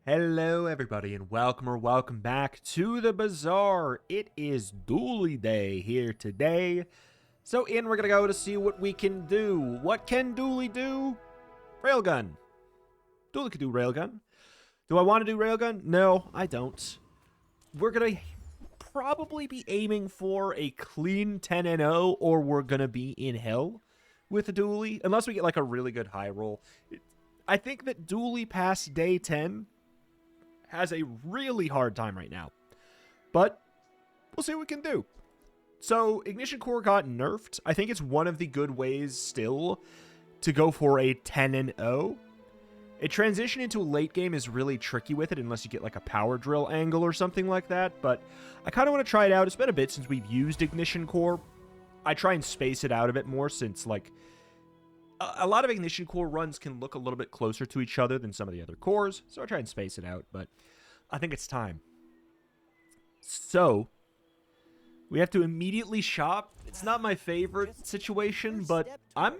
Hello everybody and welcome back to the Bazaar. It is Dooley Day here today. So we're going to go to see what we can do. What can Dooley do? Railgun. Dooley can do railgun. Do I want to do railgun? No, I don't. We're going to probably be aiming for a clean 10-0 or we're going to be in hell with Dooley. Unless we get like a really good high roll. I think that Dooley past day 10 has a really hard time right now. But we'll see what we can do. So, Ignition Core got nerfed. I think it's one of the good ways still to go for a 10-0. A transition into a late game is really tricky with it unless you get like a power drill angle or something like that. But I kind of want to try it out. It's been a bit since we've used Ignition Core. I try and space it out a bit more since like a lot of Ignition Core runs can look a little bit closer to each other than some of the other cores, so I try and space it out, but I think it's time. So, we have to immediately shop. It's not my favorite situation, but I'm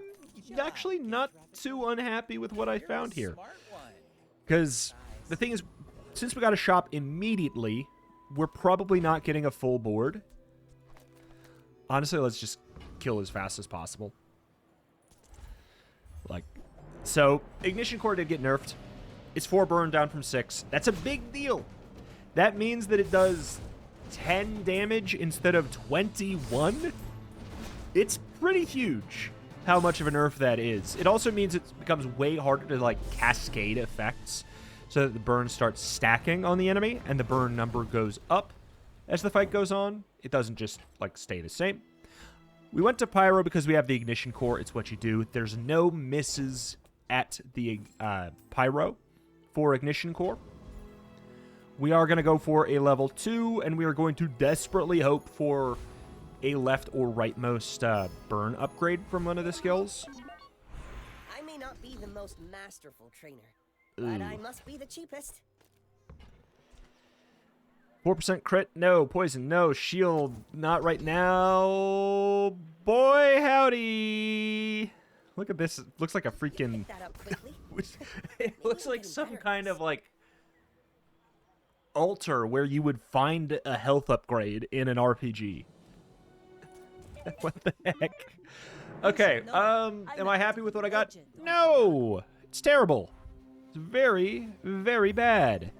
actually not too unhappy with what I found here. Because the thing is, since we got to shop immediately, we're probably not getting a full board. Honestly, let's just kill as fast as possible. So, Ignition Core did get nerfed. It's 4 burn down from 6. That's a big deal. That means that it does 10 damage instead of 21. It's pretty huge how much of a nerf that is. It also means it becomes way harder to like cascade effects so that the burn starts stacking on the enemy and the burn number goes up as the fight goes on. It doesn't just like stay the same. We went to Pyro because we have the Ignition Core. It's what you do. There's no misses at the Pyro for Ignition Core. We are going to go for a level 2, and we are going to desperately hope for a left or rightmost burn upgrade from one of the skills. I may not be the most masterful trainer, but I must be the cheapest. 4% crit, no. Poison, no. Shield, not right now. Boy, howdy. Look at this. It looks like a freaking... It looks like some kind of, like, altar where you would find a health upgrade in an RPG. What the heck? Okay, am I happy with what I got? No! It's terrible. It's very, very bad.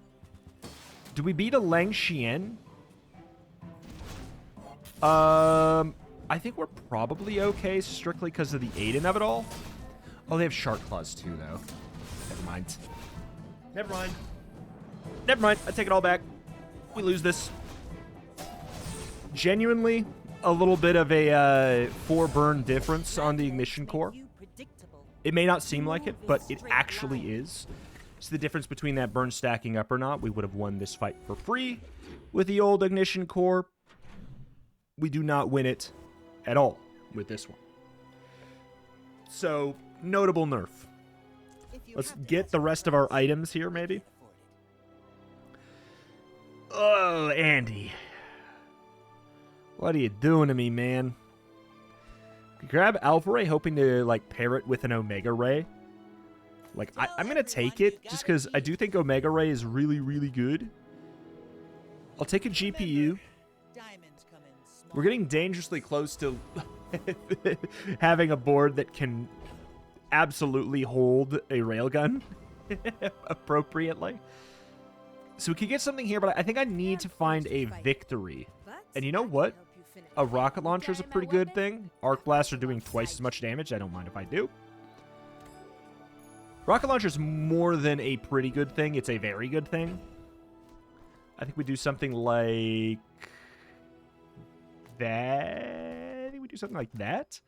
Do we beat a Lang Xian? I think we're probably okay, strictly because of the Aiden of it all. Oh, they have Shark Claws too, though. Never mind. Never mind. Never mind. I take it all back. We lose this. Genuinely, a little bit of a 4 burn difference on the Ignition Core. It may not seem like it, but it actually is. It's the difference between that burn stacking up or not. We would have won this fight for free with the old Ignition Core. We do not win it at all with this one. So, notable nerf. Let's get the rest of our items here, maybe. Oh, Andy. What are you doing to me, man? Grab Alpha Ray, hoping to, like, pair it with an Omega Ray. Like, I'm going to take it just because I do think Omega Ray is really, really good. I'll take a GPU. We're getting dangerously close to having a board that can absolutely hold a railgun appropriately. So we could get something here, but I think I need to find a victory. And you know what? A rocket launcher is a pretty good thing. Arc blasts are doing twice as much damage. I don't mind if I do. Rocket launcher is more than a pretty good thing. It's a very good thing. I think we do something like that. I think we do something like that.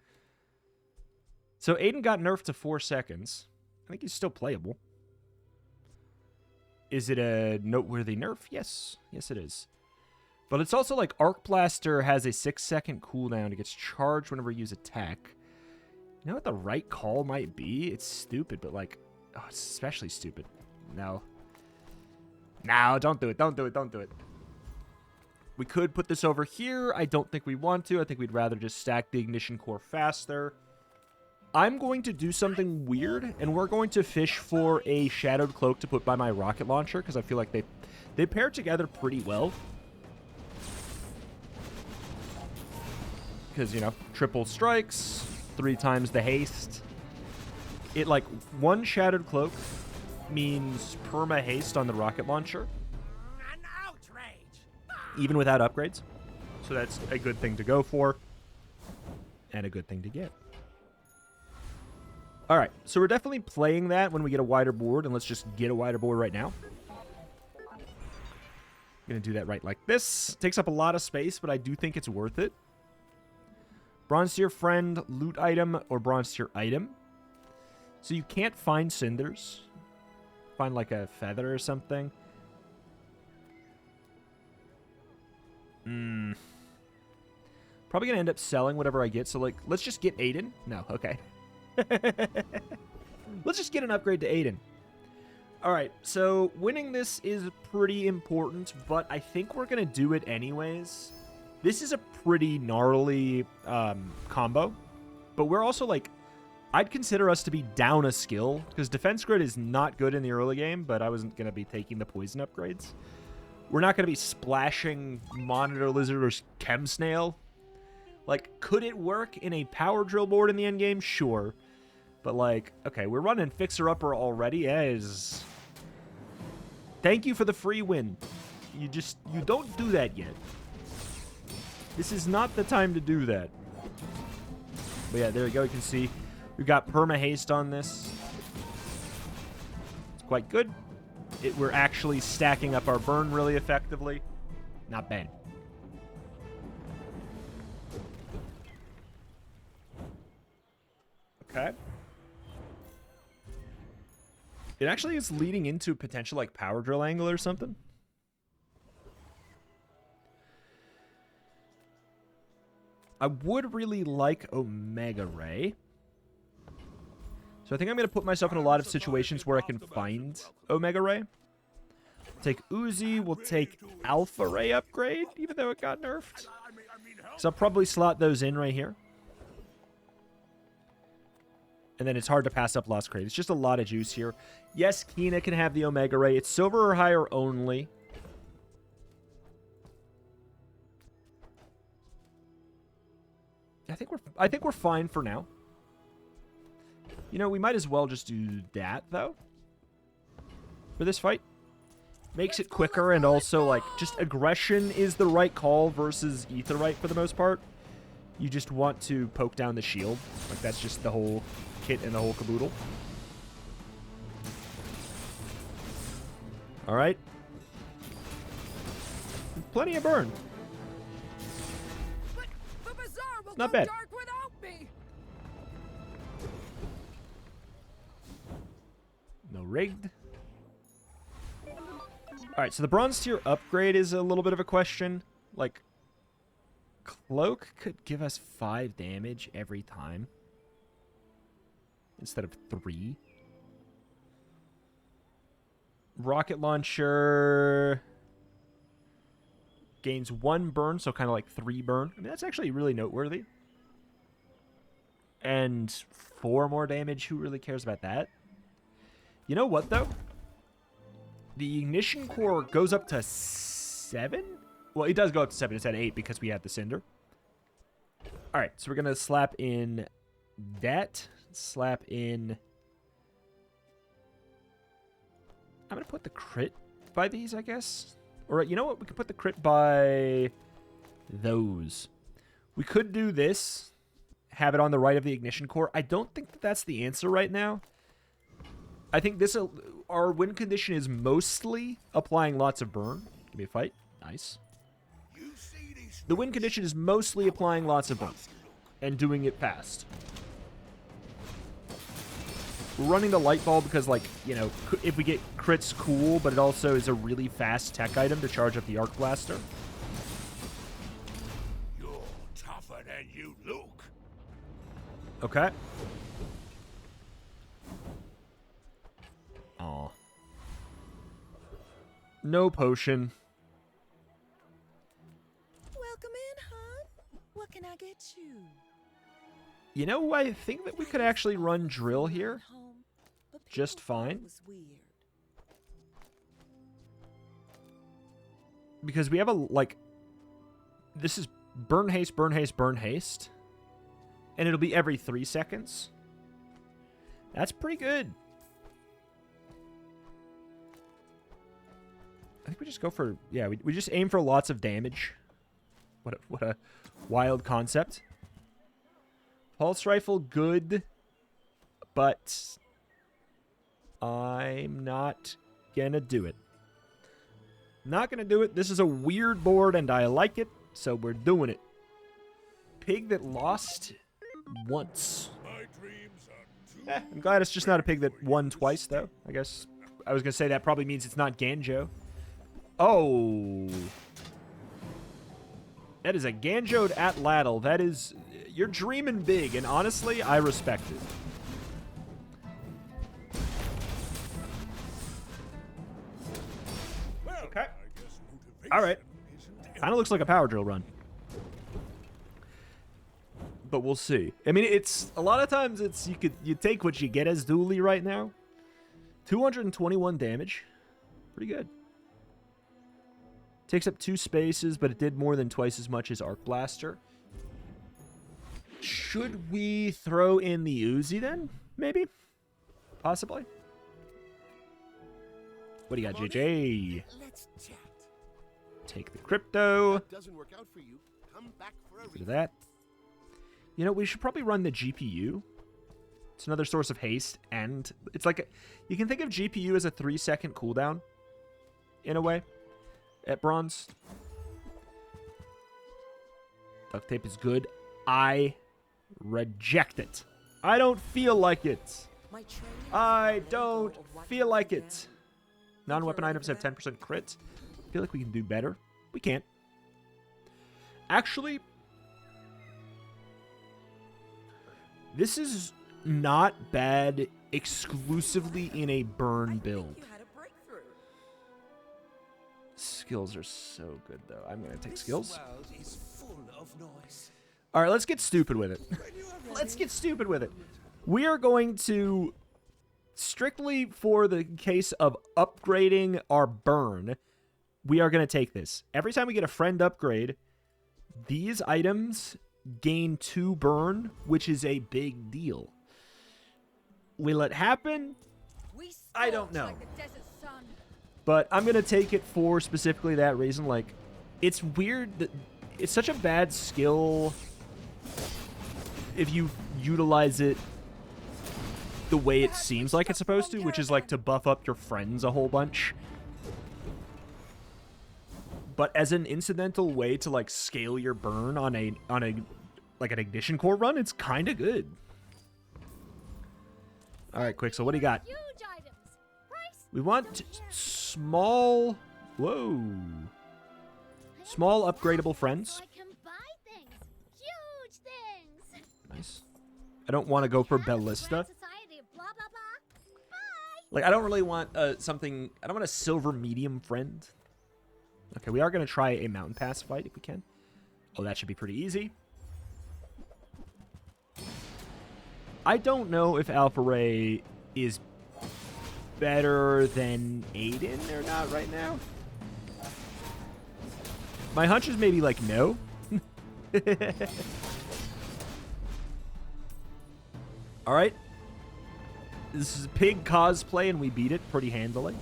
So Aiden got nerfed to 4 seconds. I think he's still playable. Is it a noteworthy nerf? Yes. Yes, it is. But it's also like Arc Blaster has a 6-second cooldown. It gets charged whenever you use attack. You know what the right call might be? It's stupid, but like... Oh, it's especially stupid. No. No, don't do it. Don't do it. Don't do it. We could put this over here. I don't think we want to. I think we'd rather just stack the Ignition Core faster. I'm going to do something weird, and we're going to fish for a Shadowed Cloak to put by my rocket launcher, because I feel like they pair together pretty well. Because, you know, triple strikes, 3 times the haste. It, like, 1 Shadowed Cloak means perma haste on the rocket launcher. An outrage! Even without upgrades. So that's a good thing to go for. And a good thing to get. Alright, so we're definitely playing that when we get a wider board, and let's just get a wider board right now. I'm going to do that right like this. Takes up a lot of space, but I do think it's worth it. Bronze tier friend, loot item, or bronze tier item. So you can't find cinders. Find like a feather or something. Probably going to end up selling whatever I get. So, like, let's just get Aiden. No, okay. Let's just get an upgrade to Aiden. All right, so winning this is pretty important, but I think we're going to do it anyways. This is a pretty gnarly combo, but we're also, like, I'd consider us to be down a skill, because Defense Grid is not good in the early game, but I wasn't going to be taking the poison upgrades. We're not going to be splashing Monitor Lizard or Chem Snail. Like, could it work in a power drill board in the endgame? Sure. But, like, okay, we're running Fixer Upper already as... Thank you for the free win. You don't do that yet. This is not the time to do that. But yeah, there we go. You can see we've got perma haste on this. It's quite good. We're actually stacking up our burn really effectively. Not bad. Okay. It actually is leading into a potential, like, power drill angle or something. I would really like Omega Ray. So I think I'm going to put myself in a lot of situations where I can find Omega Ray. Take Uzi. We'll take Alpha Ray upgrade, even though it got nerfed. So I'll probably slot those in right here. And then it's hard to pass up Lost Crate. It's just a lot of juice here. Yes, Kina can have the Omega Ray. It's silver or higher only. I think we're fine for now. You know, we might as well just do that, though. For this fight. Makes it quicker, and also, like, just aggression is the right call versus Aetheryte for the most part. You just want to poke down the shield. Like, that's just the whole kit and the whole caboodle. Alright. Plenty of burn. But the Bazaar will Not go bad. dark without me. No rigged. Alright, so the bronze tier upgrade is a little bit of a question. Like, Cloak could give us 5 damage every time. Instead of 3. Rocket launcher gains 1 burn, so kind of like 3 burn. I mean, that's actually really noteworthy. And 4 more damage. Who really cares about that? You know what, though? The ignition core goes up to 7? Well, it does go up to 7. It's at 8 because we have the Cinder. Alright, so we're going to slap in that. Slap in... I'm going to put the crit by these, I guess. Or, you know what? We could put the crit by those. We could do this. Have it on the right of the ignition core. I don't think that that's the answer right now. I think this... Our win condition is mostly applying lots of burn. Give me a fight. Nice. The win condition is mostly applying lots of burn. And doing it fast. We're running the light ball because, like, you know, if we get crits, cool, but it also is a really fast tech item to charge up the Arc Blaster. You're tougher than you look. Okay. Aw. No potion. Welcome in, hon. What can I get you? You know, I think that we could actually run drill here just fine. Because we have a, like, this is burn haste, burn haste, burn haste. And it'll be every 3 seconds. That's pretty good. I think we just go for, yeah, we just aim for lots of damage. What a wild concept. Pulse rifle, good. But I'm not gonna do it. Not gonna do it. This is a weird board and I like it, so we're doing it. Pig that lost once. I'm glad it's just not a pig that won twice, though. I guess I was gonna say that probably means it's not Ganjo. Oh. That is a Ganjoed Atlatl. That is... You're dreaming big, and honestly, I respect it. Okay. Alright. Kind of looks like a power drill run. But we'll see. I mean, it's... A lot of times, it's... You take what you get as Dooley right now. 221 damage. Pretty good. Takes up 2 spaces, but it did more than twice as much as Arc Blaster. Should we throw in the Uzi then? Maybe? Possibly? What do you got, JJ? Let's chat. Take the crypto. Doesn't work out for you. Come back for a Get rid of that. You know, we should probably run the GPU. It's another source of haste, and it's like... You can think of GPU as a 3-second cooldown, in a way. At bronze. Duct tape is good. I reject it. I don't feel like it. I don't feel like it. Non-weapon items have 10% crit. I feel like we can do better. We can't. Actually, this is not bad exclusively in a burn build. Skills are so good, though. I'm going to take skills. All right, let's get stupid with it. Let's get stupid with it. We are going to, strictly for the case of upgrading our burn, we are going to take this. Every time we get a friend upgrade, these items gain 2 burn, which is a big deal. Will it happen? I don't know. But I'm going to take it for specifically that reason. Like, it's weird that it's such a bad skill if you utilize it the way it seems like it's supposed to, which is like to buff up your friends a whole bunch. But as an incidental way to like scale your burn on a like an ignition core run, it's kind of good. All right, quick. So what do you got? We want small... Whoa. Small upgradable friends. Nice. I don't want to go for Ballista. Like, I don't really want something... I don't want a silver medium friend. Okay, we are going to try a mountain pass fight if we can. Oh, that should be pretty easy. I don't know if Alpha Ray is better than Aiden or not right now. My hunch is maybe like no. All right. This is pig cosplay and we beat it pretty handily.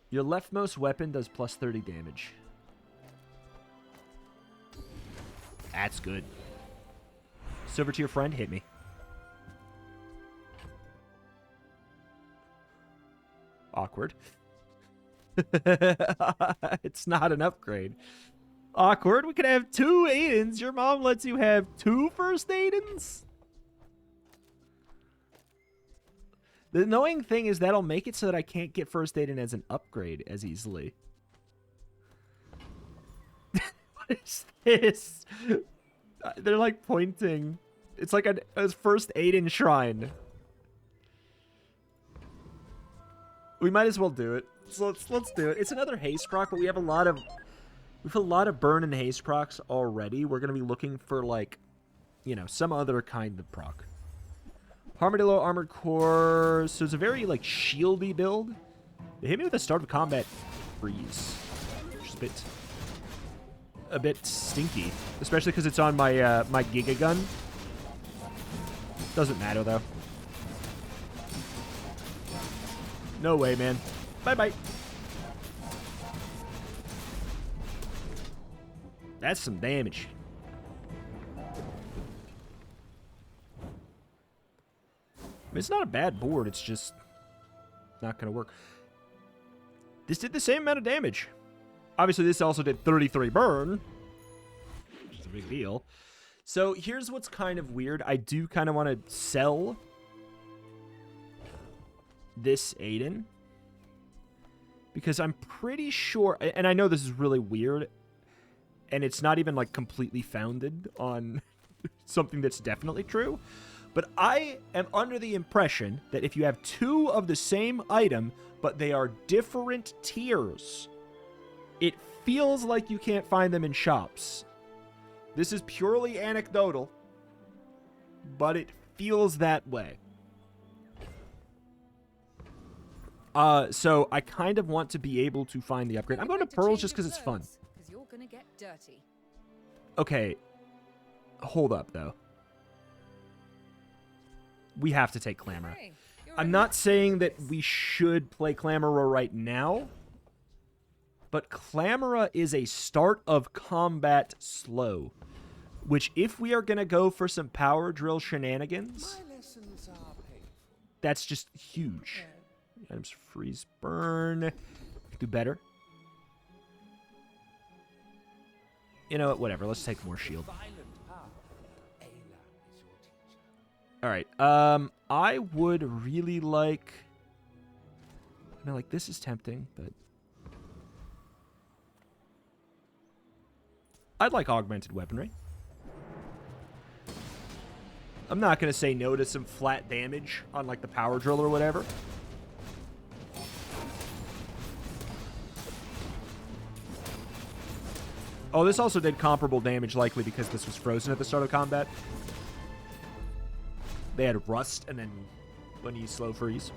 Your leftmost weapon does plus 30 damage. That's good. Silver to your friend, hit me. Awkward. It's not an upgrade. Awkward. We could have 2 Aidens. Your mom lets you have 2 first Aidens? The annoying thing is that'll make it so that I can't get first Aiden as an upgrade as easily. What is this? They're like pointing. It's like a first Aiden shrine. We might as well do it. So let's do it. It's another haste proc, but we have a lot of burn and haste procs already. We're gonna be looking for like you know, some other kind of proc. Armadillo Armored Core. So it's a very, like, shieldy build. They hit me with a start of combat freeze, which is a bit stinky, especially because it's on my my Giga Gun. Doesn't matter though. No way, man. Bye bye. That's some damage. I mean, it's not a bad board. It's just not gonna work. This did the same amount of damage. Obviously, this also did 33 burn, which is a big deal. So here's what's kind of weird. I do kind of want to sell this Aiden, because I'm pretty sure, and I know this is really weird, and it's not even like completely founded on something that's definitely true, but I am under the impression that if you have two of the same item, but they are different tiers, it feels like you can't find them in shops. This is purely anecdotal, but it feels that way. So I kind of want to be able to find the upgrade. I'm going to Pearls just because it's fun. Because you're gonna get dirty. Okay. Hold up, though. We have to take Clamor. Hey, I'm not saying that we should play Clamora right now, but Clamora is a start of combat slow, which if we are going to go for some power drill shenanigans, My lessons are painful. that's just huge. Items freeze burn. Do better. You know what? Whatever. Let's take more shield. All right. I would really like. I mean, like this is tempting, but I'd like augmented weaponry. I'm not gonna say no to some flat damage on like the power drill or whatever. Oh, this also did comparable damage, likely because this was frozen at the start of combat. They had rust, and then when you slow freeze.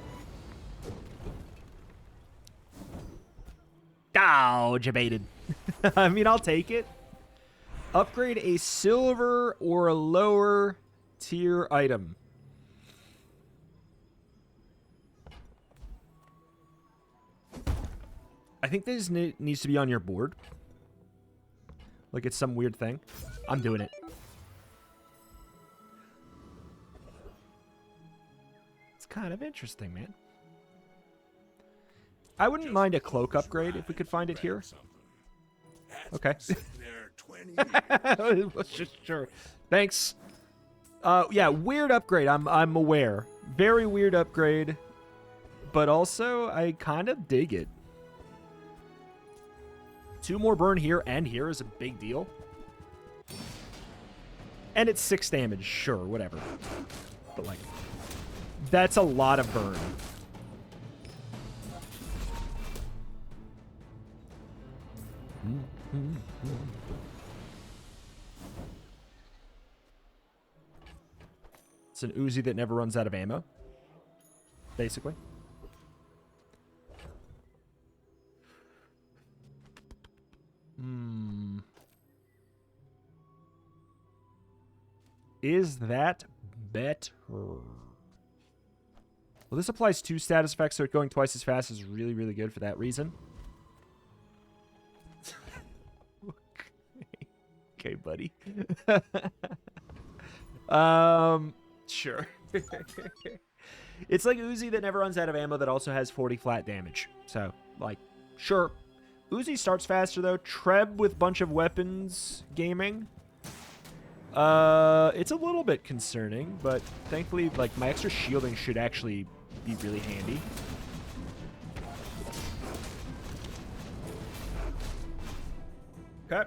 Oh, debated. I mean, I'll take it. Upgrade a silver or a lower tier item. I think this needs to be on your board. Like it's some weird thing. I'm doing it. It's kind of interesting, man. I wouldn't mind a cloak upgrade if we could find it here. Okay. Sure. Thanks. Yeah, weird upgrade. I'm aware. Very weird upgrade. But also, I kind of dig it. 2 more burn here and here is a big deal. And it's 6 damage, sure, whatever. But, like, that's a lot of burn. It's an Uzi that never runs out of ammo, basically. Is that better? Well, this applies 2 status effects, so going twice as fast is really, really good for that reason. Okay, buddy. Sure. It's like Uzi that never runs out of ammo that also has 40 flat damage. So, like, sure. Uzi starts faster, though. Treb with bunch of weapons gaming. It's a little bit concerning, but thankfully, like, my extra shielding should actually be really handy. Okay.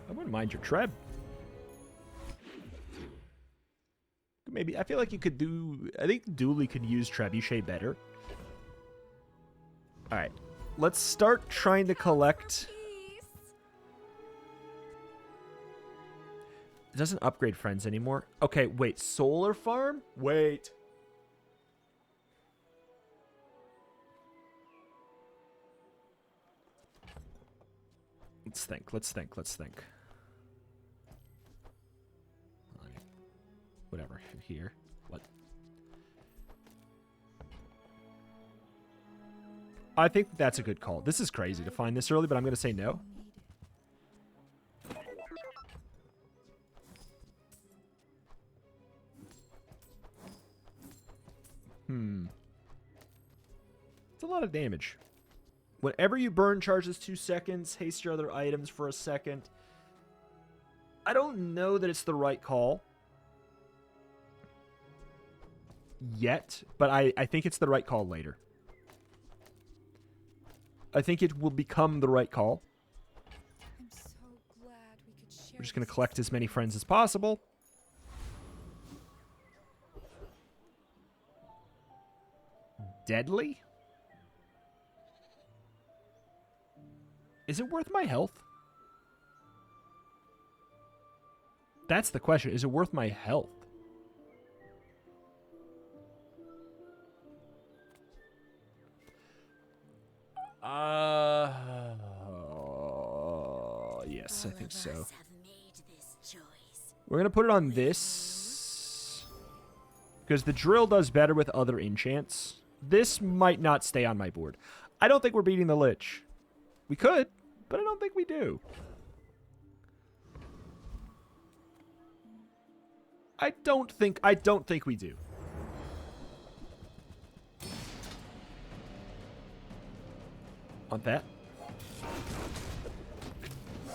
I wouldn't mind your Treb. Maybe, I feel like you could do, I think Dooley could use Trebuchet better. Alright. Let's start trying to collect. Peace. It doesn't upgrade friends anymore. Okay, wait. Solar farm? Wait. Let's think. Let's think. Let's think. Whatever. Here. What? I think that's a good call. This is crazy to find this early, but I'm going to say no. It's a lot of damage. Whenever you burn, charges 2 seconds. Haste your other items for a second. I don't know that it's the right call yet, but I think it's the right call later. I think it will become the right call. I'm so glad we could share. We're just going to collect as many friends as possible. Deadly? Is it worth my health? That's the question. Is it worth my health? Yes, I think so. We're going to put it on this, because the drill does better with other enchants. This might not stay on my board. I don't think we're beating the Lich. We could, but I don't think we do. I don't think we do. Want that?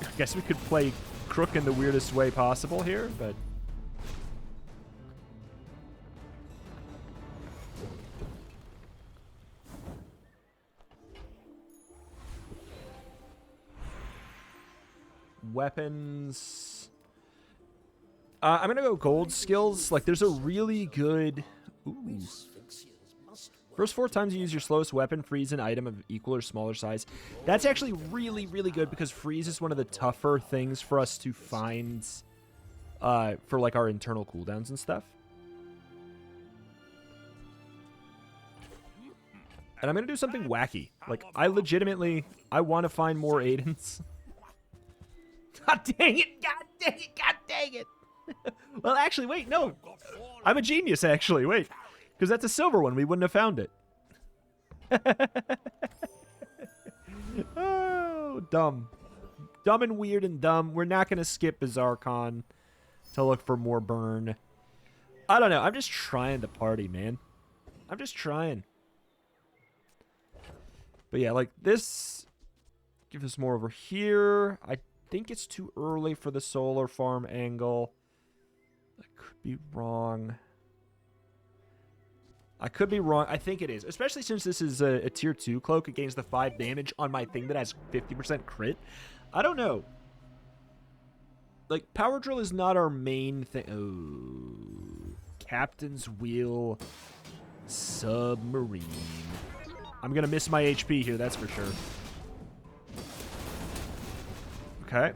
I guess we could play Crook in the weirdest way possible here, but... Weapons... I'm going to go gold skills. Like, there's a really good... Ooh. First 4 times you use your slowest weapon, freeze an item of equal or smaller size. That's actually really, really good, because freeze is one of the tougher things for us to find for, like, our internal cooldowns and stuff. And I'm going to do something wacky. Like, I want to find more Aidens. God dang it! God dang it! God dang it! Well, actually, wait, no. I'm a genius, actually. Wait. Because that's a silver one. We wouldn't have found it. Oh, dumb. Dumb and weird and dumb. We're not going to skip BazaarCon to look for more burn. I don't know. I'm just trying to party, man. I'm just trying. But yeah, like this. Give us more over here. I think it's too early for the solar farm angle. I could be wrong. I could be wrong. I think it is. Especially since this is a tier 2 cloak. It gains the 5 damage on my thing that has 50% crit. I don't know. Like, power drill is not our main thing. Oh. Captain's wheel. Submarine. I'm going to miss my HP here, that's for sure. Okay.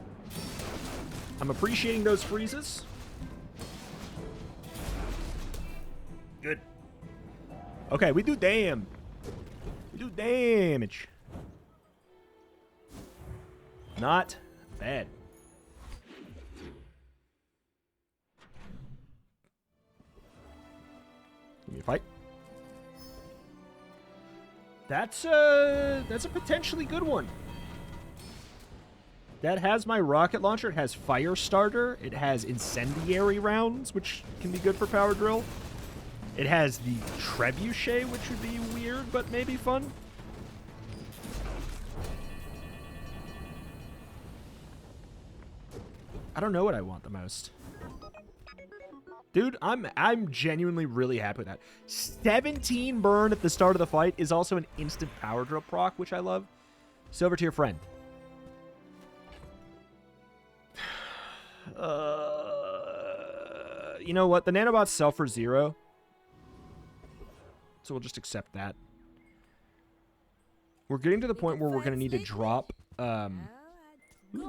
I'm appreciating those freezes. Good. Okay, we do damn. We do damage. Not bad. Give me a fight. That's a potentially good one. That has my rocket launcher. It has fire starter. It has incendiary rounds, which can be good for power drill. It has the trebuchet, which would be weird, but maybe fun. I don't know what I want the most. Dude, I'm genuinely really happy with that. 17 burn at the start of the fight is also an instant power drill proc, which I love. Silver tier friend. You know what? The nanobots sell for 0. So we'll just accept that. We're getting to the point where we're going to need to drop Go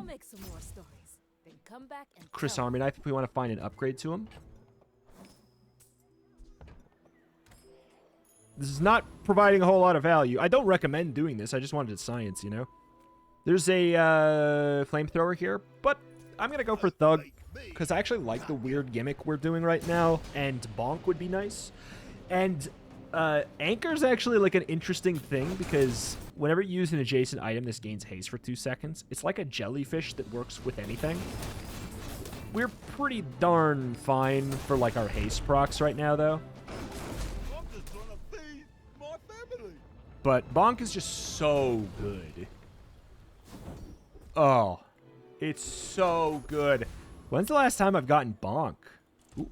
make some more stories. Then come back and Chris tell Army Knife if we want to find an upgrade to him. This is not providing a whole lot of value. I don't recommend doing this. I just wanted science, you know? There's a flamethrower here, but I'm going to go for Thug because I actually like the weird gimmick we're doing right now, and Bonk would be nice. And Anchor's actually like an interesting thing because whenever you use an adjacent item, this gains haste for 2 seconds. It's like a jellyfish that works with anything. We're pretty darn fine for like our haste procs right now, though. I'm just trying to feed my family. But Bonk is just so good. Oh, it's so good. When's the last time I've gotten Bonk? Ooh.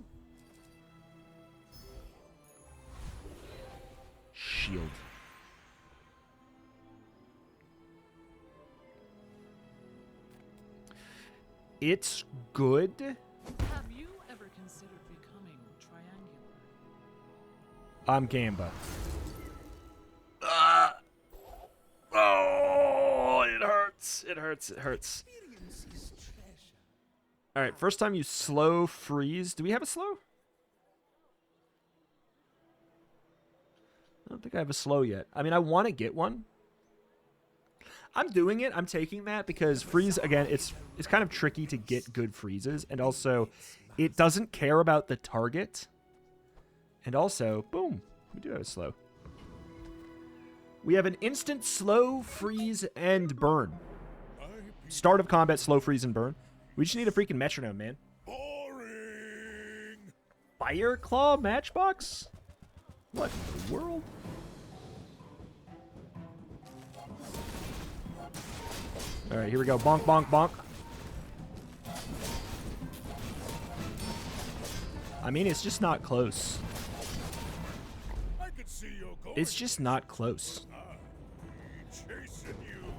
Shield. It's good. Have you ever considered becoming triangular? I'm Gamba. Oh, it hurts. It hurts. It hurts. All right, first time you slow freeze. Do we have a slow? I don't think I have a slow yet. I mean, I want to get one. I'm doing it. I'm taking that because freeze, again, it's kind of tricky to get good freezes. And also, it doesn't care about the target. And also, boom, we do have a slow. We have an instant slow, freeze, and burn. Start of combat, slow, freeze, and burn. We just need a freaking metronome, man. Boring. Fire Claw Matchbox? What in the world? Alright, here we go. Bonk, bonk, bonk. I mean, it's just not close. I could see you're going. It's just not close. Chasing you.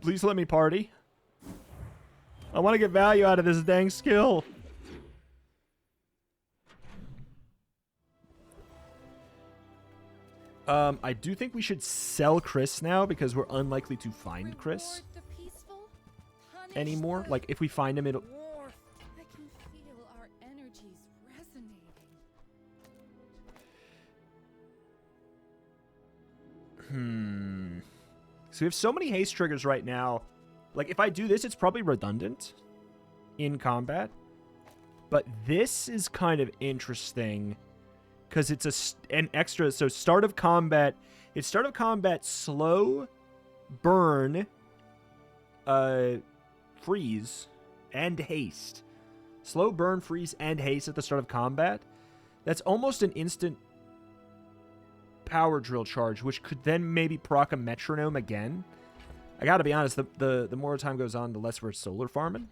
Please let me party. I want to get value out of this dang skill. I do think we should sell Chris now because we're unlikely to find Chris Reward the peaceful, punish anymore. the Like, if we find him, it'll... dwarf. I can feel our energies resonating. So we have so many haste triggers right now. Like, if I do this, it's probably redundant in combat. But this is kind of interesting because it's an extra. So start of combat. It's start of combat, slow, burn, freeze, and haste. Slow, burn, freeze, and haste at the start of combat. That's almost an instant power drill charge, which could then maybe proc a metronome again. I gotta be honest, the more time goes on, the less we're solar farming.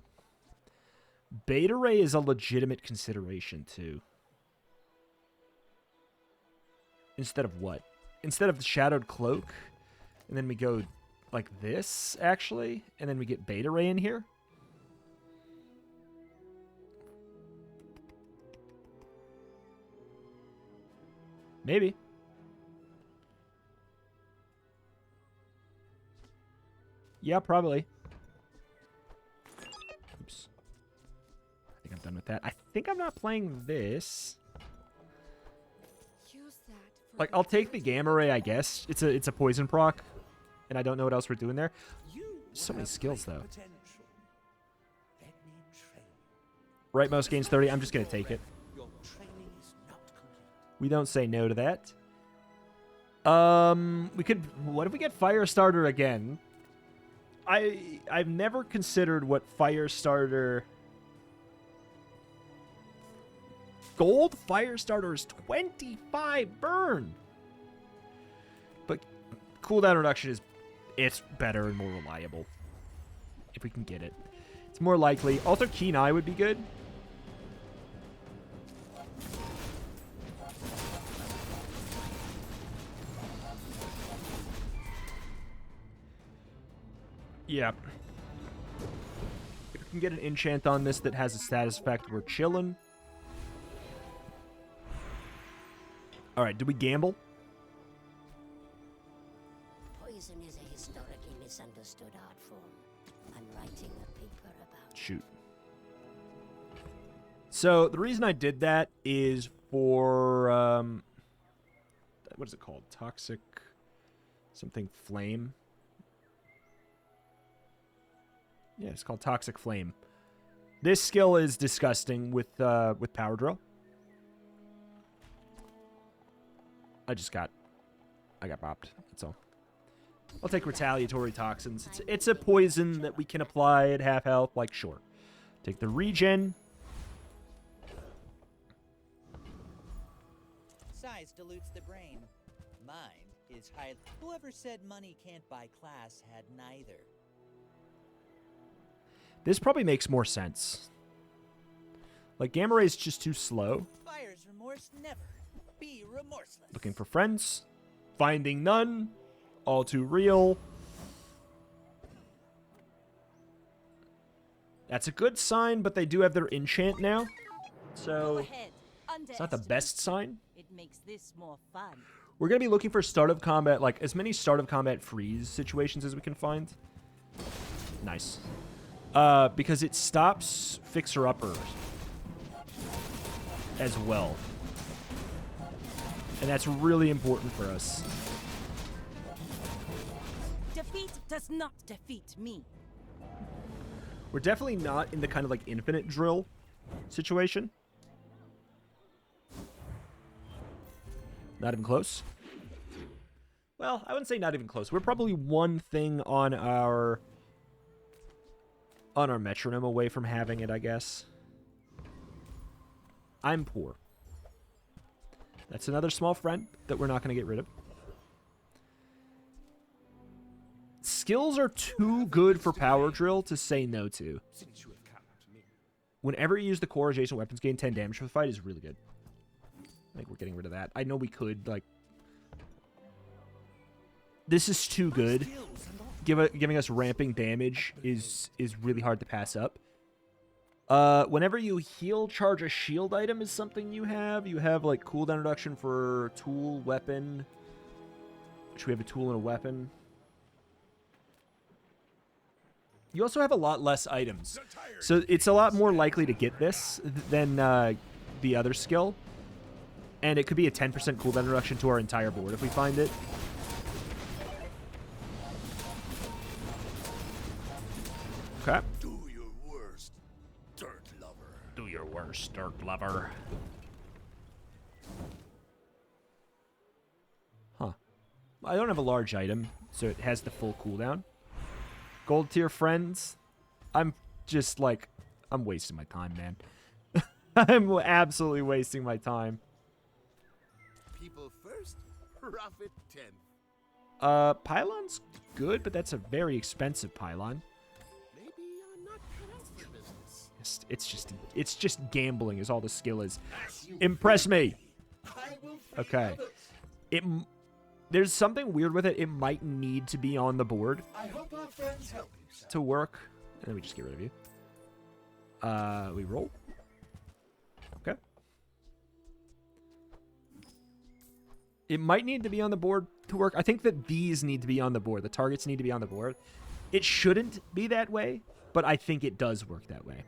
Beta Ray is a legitimate consideration, too. Instead of what? Instead of the Shadowed Cloak, and then we go like this, actually, and then we get Beta Ray in here. Maybe. Yeah, probably. Oops. I think I'm done with that. I think I'm not playing this. Use that for Like, I'll take the Gamma Ray, I guess. It's a poison proc, and I don't know what else we're doing there. So many skills, though. Let me train. Rightmost gains 30. I'm just going to take it. Your training is not complete. We don't say no to that. We could... What if we get Firestarter again? I've never considered what Firestarter... Gold Firestarter is 25 burn! But cooldown reduction is... It's better and more reliable. If we can get it. It's more likely. Also, Keen Eye would be good. Yeah. If we can get an enchant on this that has a status effect, we're chillin'. Alright, do we gamble? Poison is a historically misunderstood art form. I'm writing a paper about. Shoot. So the reason I did that is for what is it called? Toxic something flame. Yeah, it's called Toxic Flame. This skill is disgusting with Power Drill. I got bopped. That's all. I'll take Retaliatory Toxins. It's a poison that we can apply at half health. Like, sure. Take the regen. Size dilutes the brain. Mind is high. Whoever said money can't buy class had neither. This probably makes more sense. Like, Gamma Ray's just too slow. Fire's remorse never. Be remorseless. Looking for friends. Finding none. All too real. That's a good sign, but they do have their enchant now. So, it's not the best sign. It makes this more fun. We're going to be looking for start of combat, like, as many start of combat freeze situations as we can find. Nice. Because it stops fixer-uppers as well. And that's really important for us. Defeat does not defeat me. We're definitely not in the kind of, like, infinite drill situation. Not even close. Well, I wouldn't say not even close. We're probably one thing on our metronome away from having it, I guess. I'm poor. That's another small friend that we're not going to get rid of. Skills are too good for Power Drill to say no to. Whenever you use the core, adjacent weapons gain 10 damage for the fight is really good. I think we're getting rid of that. I know we could, like... This is too good. Giving us ramping damage is really hard to pass up. Whenever you heal, charge a shield item is something you have. You have, like, cooldown reduction for tool, weapon. Which we have a tool and a weapon. You also have a lot less items. So it's a lot more likely to get this than the other skill. And it could be a 10% cooldown reduction to our entire board if we find it. Okay. Do your worst, dirt lover. Do your worst, dirt lover. Huh. I don't have a large item, so it has the full cooldown. Gold tier friends. I'm just like, I'm wasting my time, man. I'm absolutely wasting my time. People first, profit 10. Pylon's good, but that's a very expensive pylon. Maybe I'm not cut out for business. It's just gambling is all the skill is. Impress me. Okay. There's something weird with it. It might need to be on the board I hope our friends help you, son. to work. And then we just get rid of you. We roll. Okay. It might need to be on the board to work. I think that these need to be on the board. The targets need to be on the board. It shouldn't be that way, but I think it does work that way.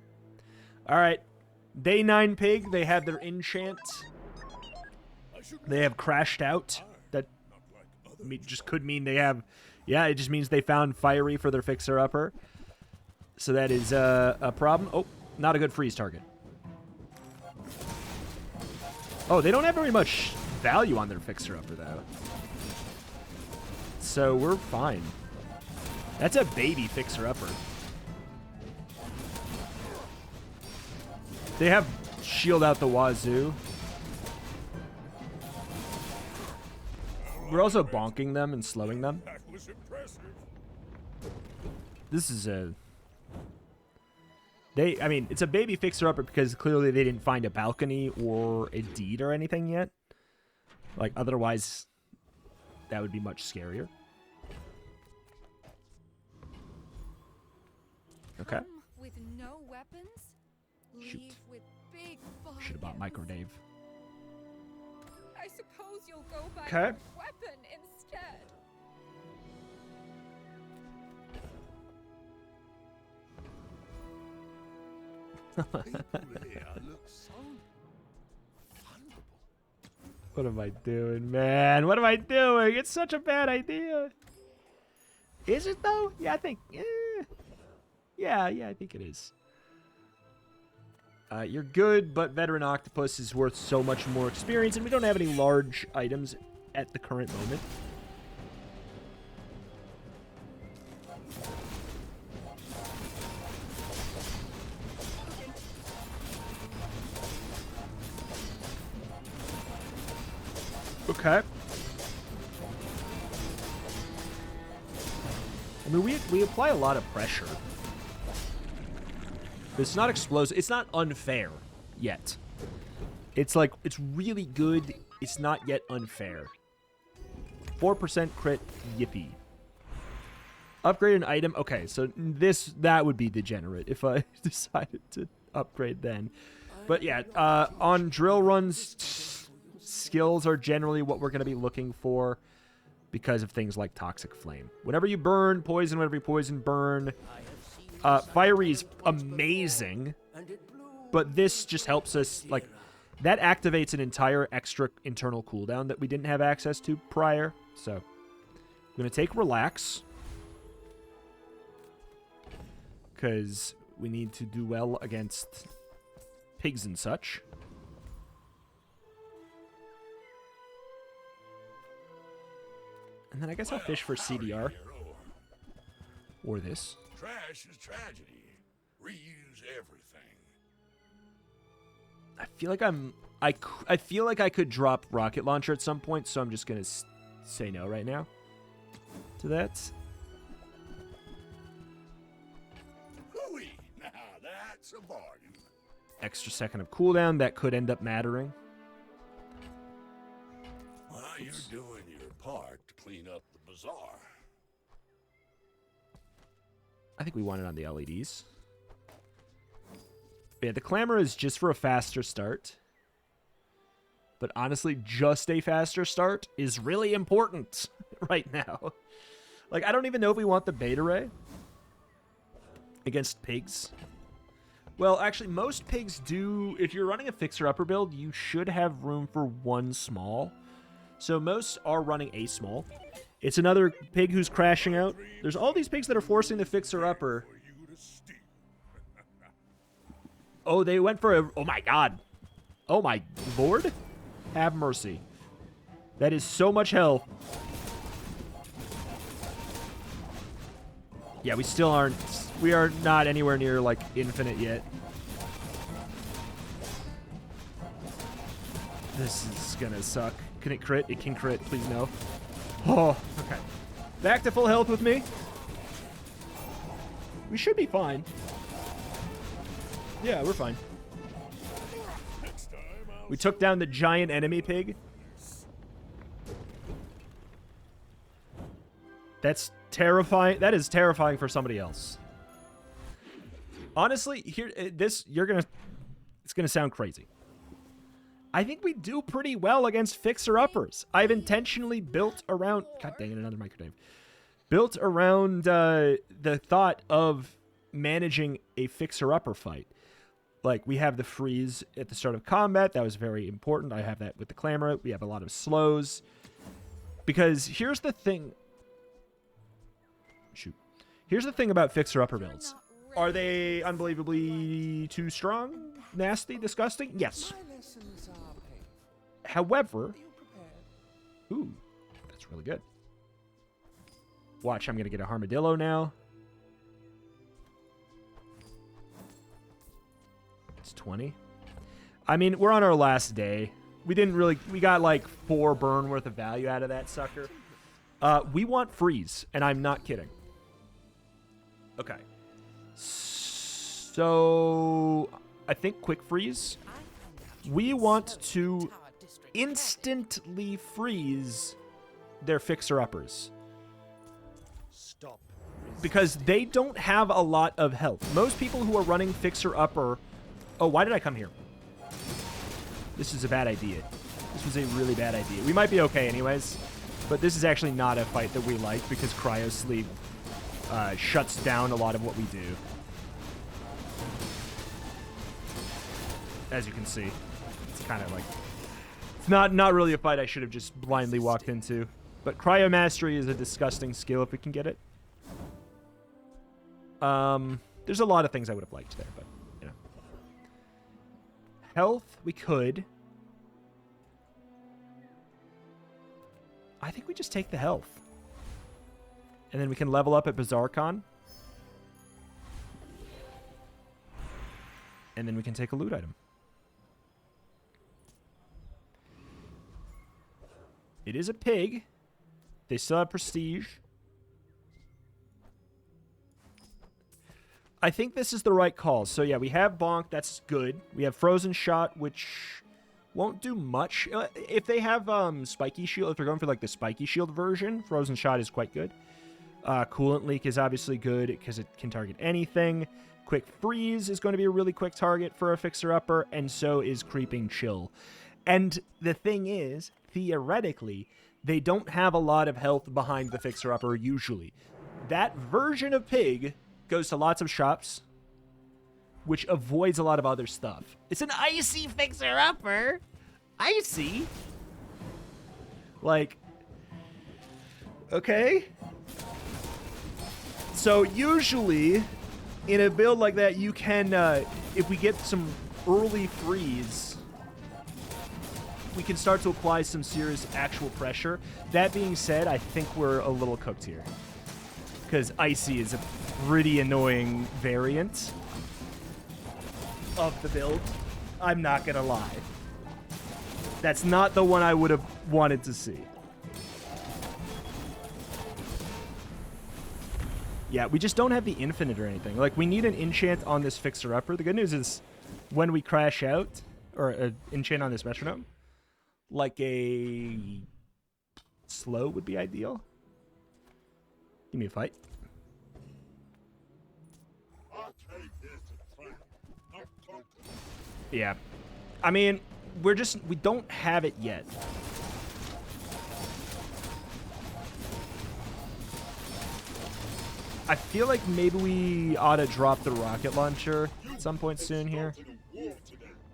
All right. Day 9 pig. They have their enchant. They have crashed out. That just could mean they have... Yeah, it just means they found fiery for their fixer-upper. So that is a problem. Oh, not a good freeze target. Oh, they don't have very much value on their fixer-upper, though. So we're fine. That's a baby fixer-upper. They have shield out the wazoo. We're also bonking them and slowing them. That was impressive. This is a... I mean, it's a baby fixer-upper because clearly they didn't find a balcony or a deed or anything yet. Like, otherwise, that would be much scarier. Okay. With no weapons, Shoot. leave with big bargains. Should have bought Micro Dave. I suppose you'll go buy Okay. a weapon instead. People here look so vulnerable. What am I doing, man? What am I doing? It's such a bad idea. Is it, though? Yeah, I think... Yeah, I think it is. You're good, but Veteran Octopus is worth so much more experience, and we don't have any large items at the current moment. Okay. I mean, we apply a lot of pressure. It's not explosive. It's not unfair yet. It's like, it's really good. It's not yet unfair. 4% crit, yippee. Upgrade an item. Okay, so that would be degenerate if I decided to upgrade then. But yeah, on drill runs, skills are generally what we're going to be looking for because of things like Toxic Flame. Whenever you burn, poison, whenever you poison, burn. Fiery's amazing, but this just helps us, like, that activates an entire extra internal cooldown that we didn't have access to prior. So, I'm going to take Relax, because we need to do well against pigs and such. And then I guess I'll fish for CDR. Or this. Trash is tragedy. Reuse everything. I feel like I feel like I could drop rocket launcher at some point, so I'm just gonna say no right now to that. Hooey! Now that's a bargain. Extra second of cooldown that could end up mattering. Well, you're doing your part to clean up the bazaar. I think we want it on the LEDs. Yeah, the clamor is just for a faster start. But honestly, just a faster start is really important right now. Like, I don't even know if we want the beta ray against pigs. Well, actually, most pigs do. If you're running a fixer-upper build, you should have room for one small. So most are running a small. It's another pig who's crashing out. There's all these pigs that are forcing the fixer-upper. Oh, they went for a... Oh, my God. Oh, my Lord. Have mercy. That is so much health. Yeah, we still aren't... We are not anywhere near, like, infinite yet. This is gonna suck. Can it crit? It can crit. Please, no. Oh, okay. Back to full health with me. We should be fine. Yeah, we're fine. We took down the giant enemy pig. That's terrifying. That is terrifying for somebody else. Honestly, it's gonna sound crazy. I think we do pretty well against fixer-uppers. I've intentionally built around... God dang it, another microdave. Built around the thought of managing a fixer-upper fight. Like, we have the freeze at the start of combat. That was very important. I have that with the clamor. We have a lot of slows. Because here's the thing... Shoot. Here's the thing about fixer-upper builds. Are they unbelievably too strong? Nasty? Disgusting? Yes. However... Ooh, that's really good. Watch, I'm going to get a Armadillo now. It's 20. I mean, we're on our last day. We got like 4 burn worth of value out of that sucker. We want freeze, and I'm not kidding. Okay. So, I think quick freeze. We want to instantly freeze their fixer-uppers. Stop. Because they don't have a lot of health. Most people who are running fixer-upper... Oh, why did I come here? This is a bad idea. This was a really bad idea. We might be okay anyways, but this is actually not a fight that we like because Cryo Sleep shuts down a lot of what we do. as you can see. It's kind of like... It's not really a fight I should have just blindly walked into. But Cryo Mastery is a disgusting skill if we can get it. There's a lot of things I would have liked there, but, you know. Health, we could. I think we just take the health. And then we can level up at BazarCon. And then we can take a loot item. It is a pig. They still have prestige. I think this is the right call. So yeah, we have Bonk. That's good. We have Frozen Shot, which won't do much. If they have Spiky Shield, if they're going for like the Spiky Shield version, Frozen Shot is quite good. Coolant Leak is obviously good because it can target anything. Quick Freeze is going to be a really quick target for a fixer-upper, and so is Creeping Chill. And the thing is, theoretically, they don't have a lot of health behind the fixer-upper usually. That version of Pig goes to lots of shops, which avoids a lot of other stuff. It's an icy fixer-upper. Icy? Like, okay. So usually, in a build like that, you can, if we get some early freeze, we can start to apply some serious actual pressure. That being said, I think we're a little cooked here. Because Icy is a pretty annoying variant of the build. I'm not gonna lie. That's not the one I would have wanted to see. Yeah, we just don't have the infinite or anything. Like, we need an enchant on this fixer-upper. The good news is, when we crash out, or an enchant on this metronome, like a slow would be ideal. Give me a fight. Yeah. I mean, we don't have it yet. I feel like maybe we ought to drop the rocket launcher at some point soon here.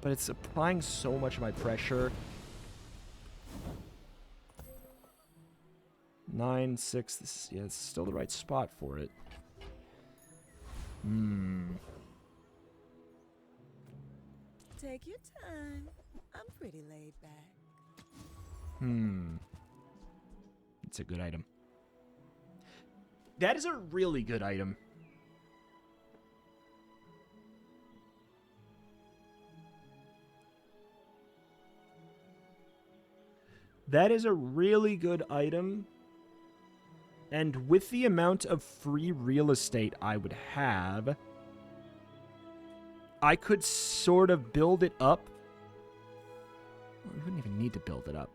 But it's applying so much of my pressure. 9, 6. This is, yeah, it's still the right spot for it. Take your time. I'm pretty laid back. It's a good item. That is a really good item. That is a really good item. And with the amount of free real estate I would have, I could sort of build it up. We wouldn't even need to build it up.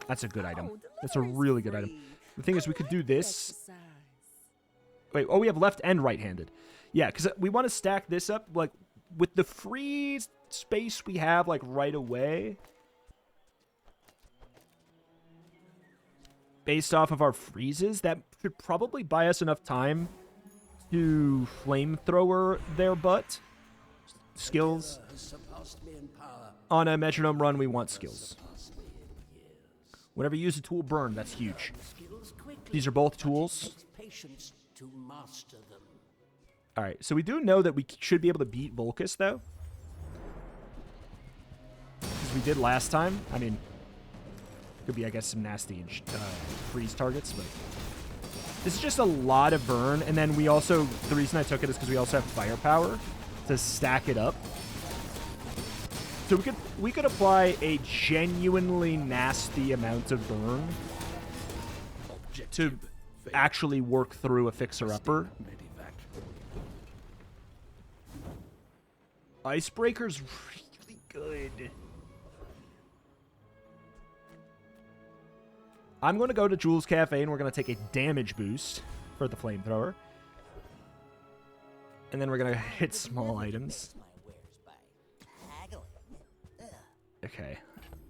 That's a good item. That's a really good item. The thing is, we could do this. Wait, oh, we have left and right-handed. Yeah, because we want to stack this up, like, with the free space we have, like, right away. Based off of our freezes, that should probably buy us enough time to flamethrower their butt. Skills. On a metronome run, we want skills. Whenever you use a tool, burn. That's huge. These are both tools. Alright, so we do know that we should be able to beat Volcus, though. Because we did last time. I mean, could be, I guess, some nasty freeze targets, but this is just a lot of burn. And then we also, the reason I took it is because we also have firepower to stack it up. So we could apply a genuinely nasty amount of burn to actually work through a fixer-upper. Icebreaker's really good. I'm going to go to Jules Cafe, and we're going to take a damage boost for the flamethrower. And then we're going to hit small items. Okay,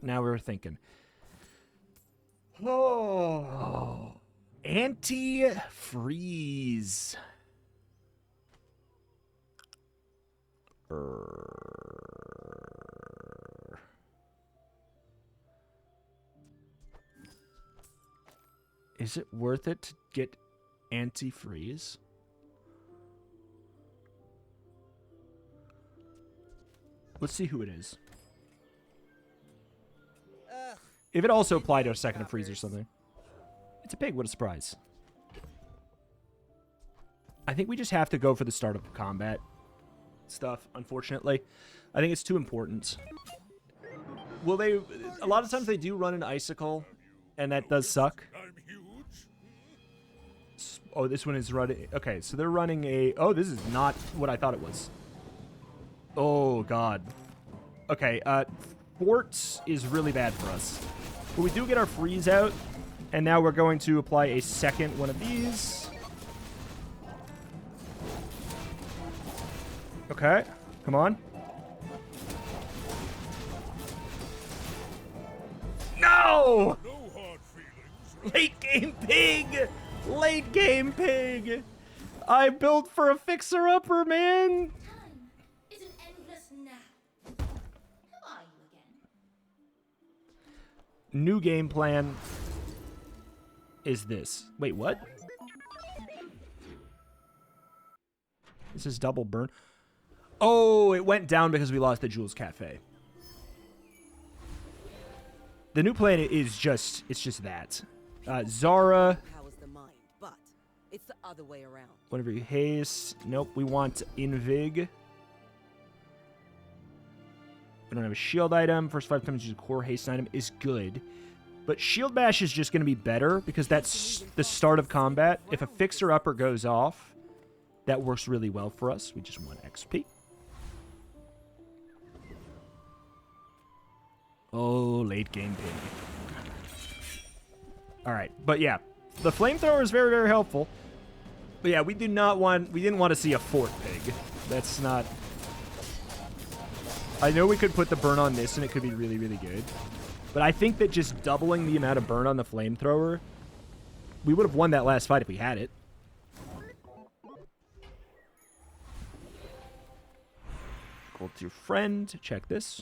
now we're thinking. Oh, anti-freeze. Is it worth it to get anti-freeze? Let's see who it is. If it also applied to a second of freeze or something. It's a pig, what a surprise. I think we just have to go for the start of combat stuff, unfortunately. I think it's too important. Will they... A lot of times they do run an icicle, and that does suck. Oh, this one is running... Okay, so they're running a... Oh, this is not what I thought it was. Oh, God. Okay, Forts is really bad for us. But we do get our freeze out, and now we're going to apply a second one of these. Okay, come on. No! Late game pig! Late game pig! I built for a fixer-upper, man! Time is an endless nap. Who are you again? New game plan is this. Wait, what? This is double burn. Oh, it went down because we lost the Jules Cafe. The new plan is just, it's just that. Zara. Powers the mind, but it's the other way around. Whenever you haste. Nope, we want Invig. We don't have a shield item. First 5 times use a core haste item is good. But shield bash is just going to be better because that's the start of combat. If a fixer-upper goes off, that works really well for us. We just want XP. Oh, late game pig. Alright, but yeah. The flamethrower is very, very helpful. But yeah, we didn't want to see a fort pig. That's not... I know we could put the burn on this and it could be really, really good. But I think that just doubling the amount of burn on the flamethrower, we would have won that last fight if we had it. Go to your friend. Check this.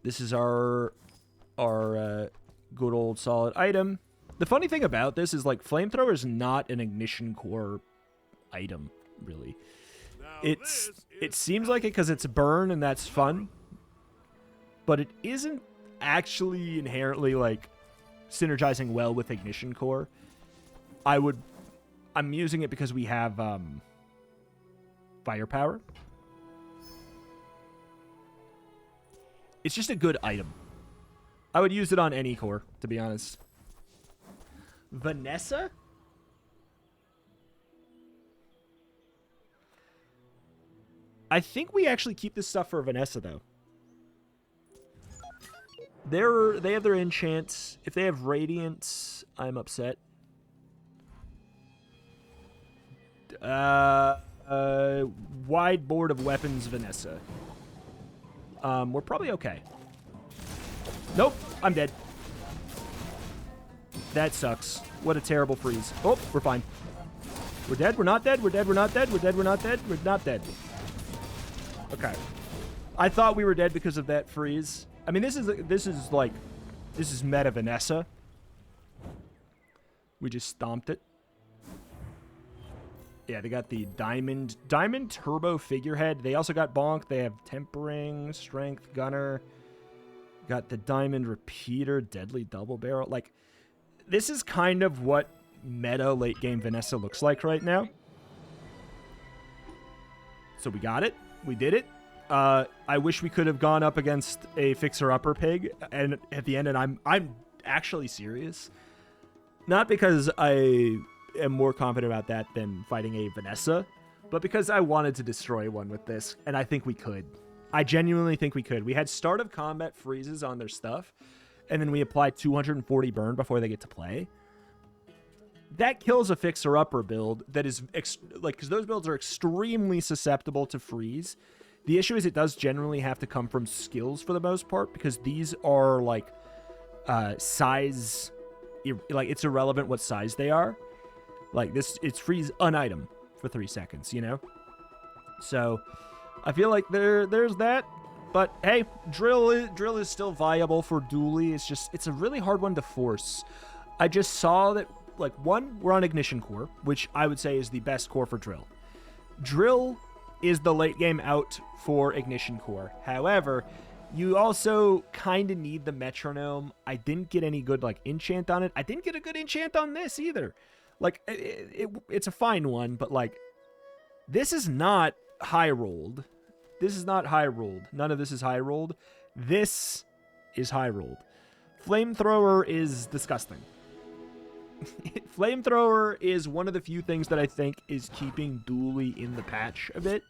This is our good old solid item. The funny thing about this is, like, flamethrower is not an ignition core item, really. It seems like it because it's burn and that's fun, but it isn't actually inherently, like, synergizing well with ignition core. I'm using it because we have firepower. It's just a good item. I would use it on any core, to be honest. Vanessa? I think we actually keep this stuff for Vanessa, though. They have their enchants. If they have Radiance, I'm upset. Wide board of weapons, Vanessa. We're probably okay. Nope, I'm dead. That sucks. What a terrible freeze. Oh, we're fine. We're dead, we're not dead, we're dead, we're not dead, we're dead, we're not dead, we're not dead. Okay. I thought we were dead because of that freeze. I mean, this is meta Vanessa. We just stomped it. Yeah, they got the diamond turbo figurehead. They also got bonk. They have tempering, strength, gunner. Got the diamond repeater, deadly double barrel. Like, this is kind of what meta late game Vanessa looks like right now. So we got it. We did it. I wish we could have gone up against a fixer-upper pig and at the end, and I'm actually serious. Not because I am more confident about that than fighting a Vanessa, but because I wanted to destroy one with this, and I think we could. I genuinely think we could. We had start of combat freezes on their stuff, and then we applied 240 burn before they get to play. That kills a fixer-upper build that is, because those builds are extremely susceptible to freeze. The issue is it does generally have to come from skills for the most part, because these are, size, like, it's irrelevant what size they are. Like, this, it's freeze an item for 3 seconds, you know? So, I feel like there's that. But, hey, drill is still viable for Dooley. It's a really hard one to force. I just saw that, like, one, we're on Ignition Core, which I would say is the best core for drill. Drill is the late game out for Ignition Core. However, you also kind of need the metronome. I didn't get any good, like, enchant on it. I didn't get a good enchant on this either. Like, it's a fine one, but, like, this is not high-rolled. This is not high-rolled. None of this is high-rolled. This is high-rolled. Flamethrower is disgusting. Flamethrower is one of the few things that I think is keeping Dooley in the patch a bit.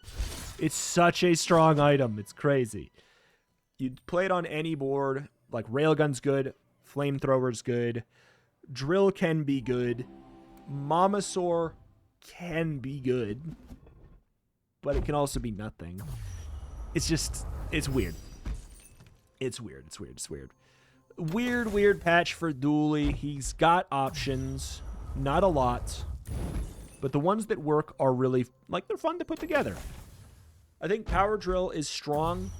It's such a strong item. It's crazy. You play it on any board. Like, Railgun's good. Flamethrower's good. Drill can be good. Momosaur can be good. But it can also be nothing. It's just, it's weird. It's weird. It's weird. It's weird. Weird patch for Dooley. He's got options. Not a lot. But the ones that work are really, like, they're fun to put together. I think Power Drill is strong,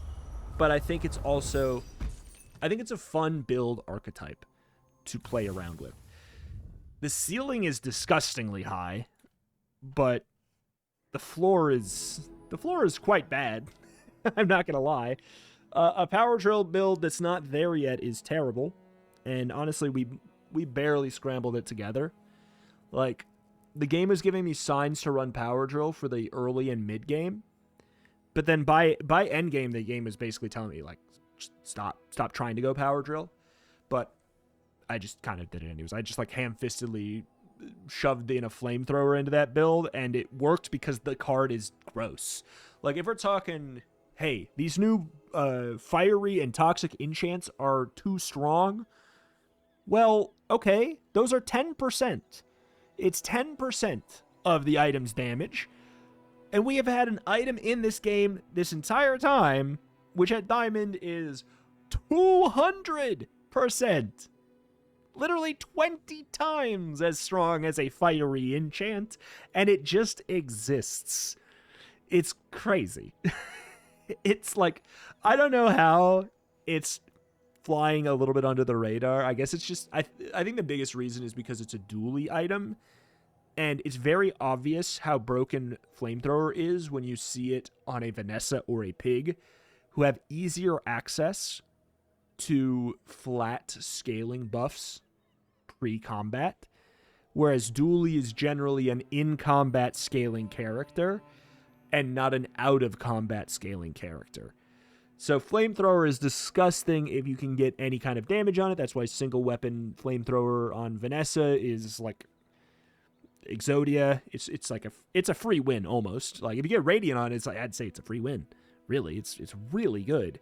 but I think it's also, I think it's a fun build archetype to play around with. The ceiling is disgustingly high, but the floor is quite bad. I'm not going to lie. A Power Drill build that's not there yet is terrible. And honestly, we barely scrambled it together. Like, the game is giving me signs to run Power Drill for the early and mid game. But then by end game, the game is basically telling me, like, stop trying to go Power Drill. But I just kind of did it anyways. I just, like, ham-fistedly shoved in a Flamethrower into that build, and it worked because the card is gross. Like, if we're talking, hey, these new fiery and toxic enchants are too strong, well, okay, those are 10%. It's 10% of the item's damage. And we have had an item in this game this entire time, which at Diamond is 200%. Literally 20 times as strong as a fiery enchant, and it just exists. It's crazy. It's like, I don't know how it's flying a little bit under the radar. I guess it's just, I think the biggest reason is because it's a Dooley item, and it's very obvious how broken Flamethrower is when you see it on a Vanessa or a Pig, who have easier access to flat scaling buffs pre-combat, whereas Dooley is generally an in-combat scaling character and not an out-of-combat scaling character. So Flamethrower is disgusting if you can get any kind of damage on it. That's why single weapon Flamethrower on Vanessa is like Exodia. It's like it's a free win almost. Like, if you get Radiant on it, it's like, I'd say it's a free win. Really, it's really good.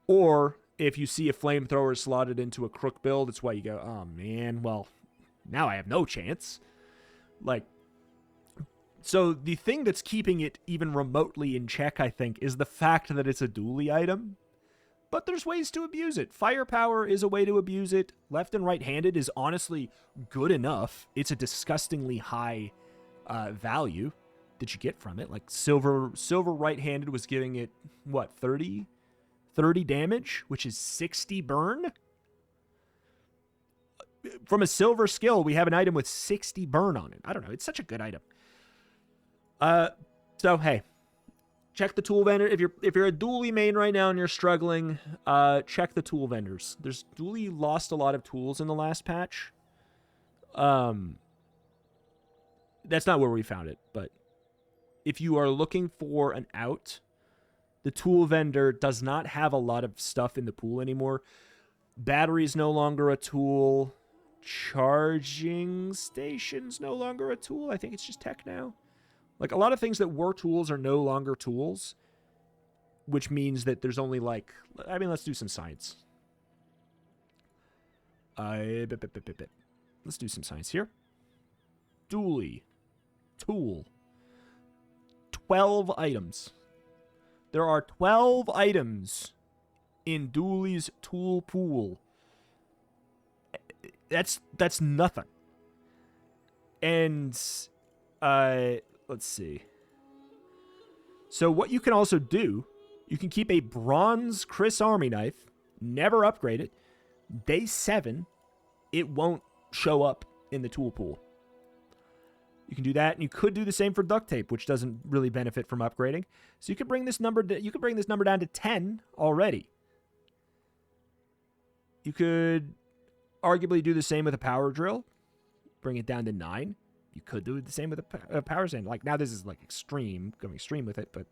Or if you see a Flamethrower slotted into a Crook build, it's why you go, oh man, well, now I have no chance. Like, so the thing that's keeping it even remotely in check, I think, is the fact that it's a Dooley item. But there's ways to abuse it. Firepower is a way to abuse it. Left and right-handed is honestly good enough. It's a disgustingly high value that you get from it. Like, silver right-handed was giving it, what, 30 damage, which is 60 burn? From a silver skill, we have an item with 60 burn on it. I don't know. It's such a good item. So hey, check the tool vendor. If you're a Dooley main right now and you're struggling, check the tool vendors. Dooley lost a lot of tools in the last patch. That's not where we found it, but if you are looking for an out, the tool vendor does not have a lot of stuff in the pool anymore. Battery is no longer a tool. Charging station's no longer a tool. I think it's just tech now. Like, a lot of things that were tools are no longer tools, which means that there's only, like, I mean, let's do some science. Let's do some science here. Dooley. Tool. 12 items. There are 12 items in Dooley's tool pool. That's nothing. And, let's see. So what you can also do, you can keep a bronze Chris Army knife, never upgrade it. Day 7, it won't show up in the tool pool. You can do that, and you could do the same for duct tape, which doesn't really benefit from upgrading. So you could bring this number down to 10 already. You could arguably do the same with a power drill, bring it down to 9. You could do the same with a power sand. Like, now this is like extreme, going extreme with it, but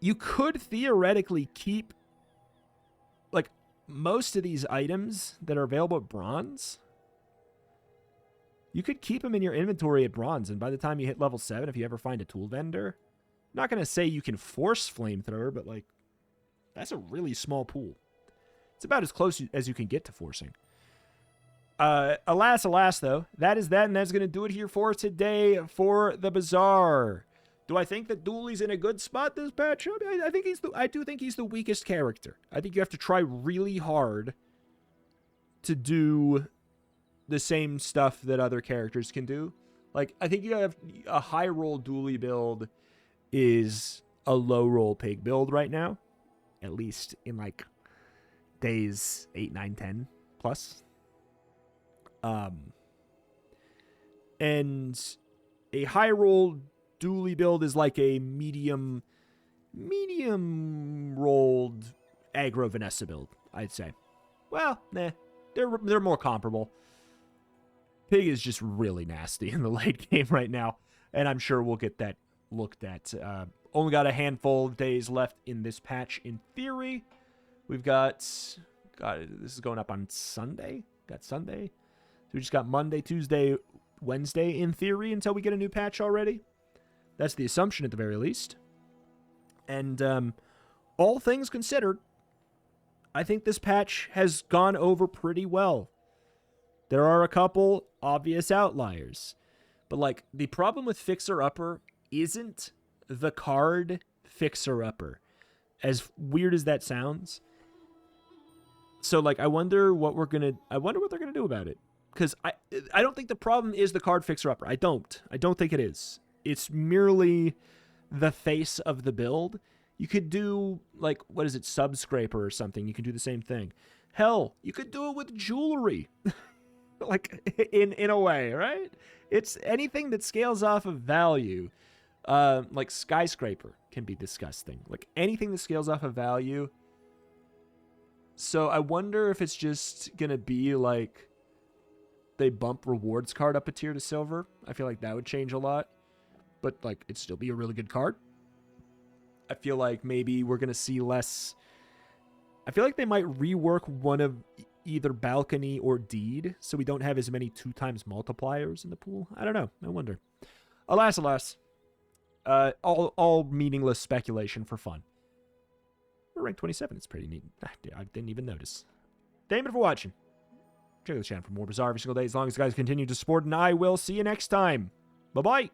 you could theoretically keep like most of these items that are available at bronze. You could keep them in your inventory at bronze, and by the time you hit level 7, if you ever find a tool vendor, I'm not going to say you can force flamethrower, but like, that's a really small pool. It's about as close as you can get to forcing. Alas, though, that is that, and that's going to do it here for today for the Bazaar. Do I think that Dooley's in a good spot this patch? I do think he's the weakest character. I think you have to try really hard to do the same stuff that other characters can do. Like, I think you have a high roll Dooley build is a low roll pig build right now, at least in like days 8, 9, 10 plus. And a high roll Dooley build is like a medium rolled aggro Vanessa build, I'd say. Well, nah, they're more comparable. Pig is just really nasty in the late game right now, and I'm sure we'll get that looked at. Only got a handful of days left in this patch in theory. We've got this is going up on Sunday. Got Sunday. So we just got Monday, Tuesday, Wednesday in theory until we get a new patch already. That's the assumption at the very least. And all things considered, I think this patch has gone over pretty well. There are a couple obvious outliers. But like, the problem with Fixer Upper isn't the card Fixer Upper. As weird as that sounds. So like, I wonder what they're gonna do about it. Because I don't think the problem is the card Fixer Upper. I don't think it is. It's merely the face of the build. You could do, like, what is it, Subscraper or something. You could do the same thing. Hell, you could do it with jewelry. Like, in a way, right? It's anything that scales off of value. Like, Skyscraper can be disgusting. Like, anything that scales off of value. So I wonder if it's just going to be, like, they bump rewards card up a tier to silver. I feel like that would change a lot. But, like, it'd still be a really good card. I feel like maybe we're going to see less. I feel like they might rework one of either Balcony or Deed, so we don't have as many 2x multipliers in the pool. I don't know. I wonder. Alas. All meaningless speculation for fun. We're ranked 27. It's pretty neat. I didn't even notice. Thank you for watching. Check out the channel for more Bazaar every single day, as long as you guys continue to support, and I will see you next time. Bye-bye.